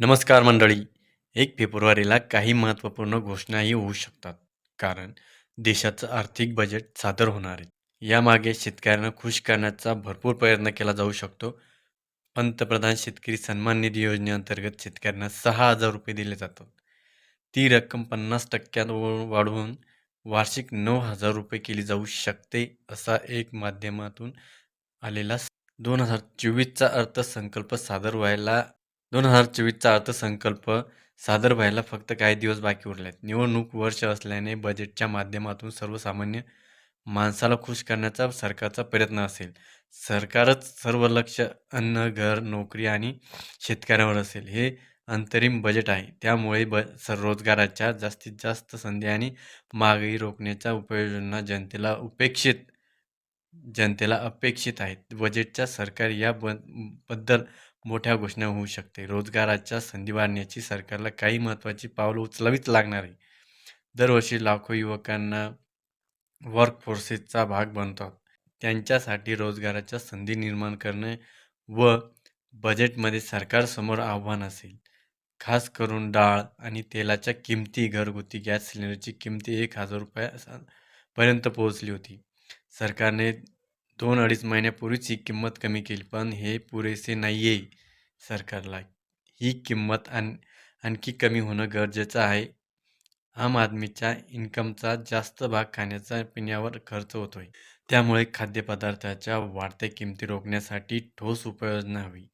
नमस्कार मंडळी. 1 फेब्रुवारीला काही महत्त्वपूर्ण घोषणाही होऊ शकतात. कारण देशाचं आर्थिक बजेट सादर होणार आहे. यामागे शेतकऱ्यांना खुश करण्याचा भरपूर प्रयत्न केला जाऊ शकतो. पंतप्रधान शेतकरी सन्मान निधी योजनेअंतर्गत शेतकऱ्यांना 6,000 रुपये दिले जातात. ती रक्कम 50% वाढवून वार्षिक 9,000 रुपये केली जाऊ शकते, असा एक माध्यमातून आलेला 2024चा अर्थसंकल्प सादर व्हायला 2024चा अर्थसंकल्प सादर व्हायला फक्त काही दिवस बाकी उरले आहेत. निवडणूक वर्ष असल्याने बजेटच्या माध्यमातून सर्वसामान्य माणसाला खुश करण्याचा सरकारचा प्रयत्न असेल. सरकारच सर्व लक्ष अन्न, घर, नोकरी आणि शेतकऱ्यावर असेल. हे अंतरिम बजेट आहे. त्यामुळे रोजगाराच्या जास्तीत जास्त संधी आणि महागाई रोखण्याच्या उपाययोजना जनतेला अपेक्षित आहेत. बजेटच्या सरकार बद्दल मोठ्या घोषणा होऊ शकते. रोजगाराच्या संधी वाढवण्याची सरकारला काही महत्त्वाची पावलं उचलावीच लागणार आहे. दरवर्षी लाखो युवकांना वर्कफोर्सचा भाग बनतात. त्यांच्यासाठी रोजगाराच्या संधी निर्माण करणे व बजेटमध्ये सरकारसमोर आव्हान असेल. खास करून डाळ आणि तेलाच्या किमती, घरगुती गॅस सिलेंडरची किमती 1,000 पर्यंत पोहोचली होती. सरकारने 2-2.5 महिन्यापूर्वीच ही किंमत कमी केली, पण हे पुरेसे नाहीये. सरकारला ही किंमत आणखी कमी होणं गरजेचं आहे. आम आदमीच्या इन्कमचा जास्त भाग खाण्याचा पिण्यावर खर्च होतोय. त्यामुळे खाद्यपदार्थाच्या वाढत्या किमती रोखण्यासाठी ठोस उपाययोजना हवी.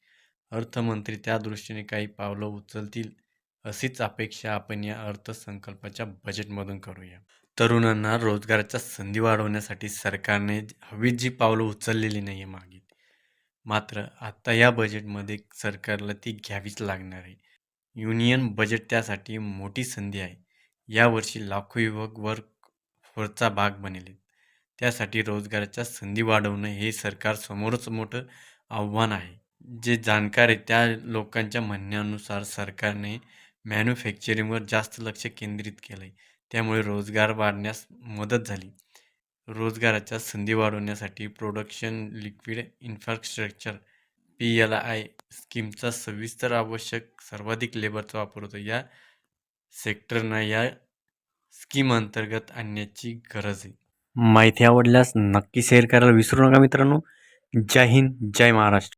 अर्थमंत्री त्या दृष्टीने काही पावलं उचलतील अशीच अपेक्षा आपण या अर्थसंकल्पाच्या बजेटमधून करूया. तरुणांना रोजगाराच्या संधी वाढवण्यासाठी सरकारने हवी जी पावलं उचललेली नाही आहे मागे, मात्र आता या बजेटमध्ये सरकारला ती घ्यावीच लागणार आहे. युनियन बजेट त्यासाठी मोठी संधी आहे. यावर्षी लाखो युवक वर्कफोर्सचा भाग बनेल. त्यासाठी रोजगाराच्या संधी वाढवणं हे सरकारसमोरच मोठं आव्हान आहे. जे जाणकार आहे त्या लोकांच्या म्हणण्यानुसार सरकारने मॅन्युफॅक्चरिंगवर जास्त लक्ष केंद्रित केलं आहे. त्यामुळे रोजगार वाढण्यास मदत झाली. रोजगाराच्या संधी वाढवण्यासाठी प्रोडक्शन लिक्विड इन्फ्रास्ट्रक्चर PLI स्कीमचा सविस्तर आवश्यक सर्वाधिक लेबरचा वापर होतो. या सेक्टरना या स्कीम अंतर्गत आणण्याची गरज आहे. माहिती आवडल्यास नक्की शेअर करायला विसरू नका मित्रांनो. जय हिंद, जय महाराष्ट्र.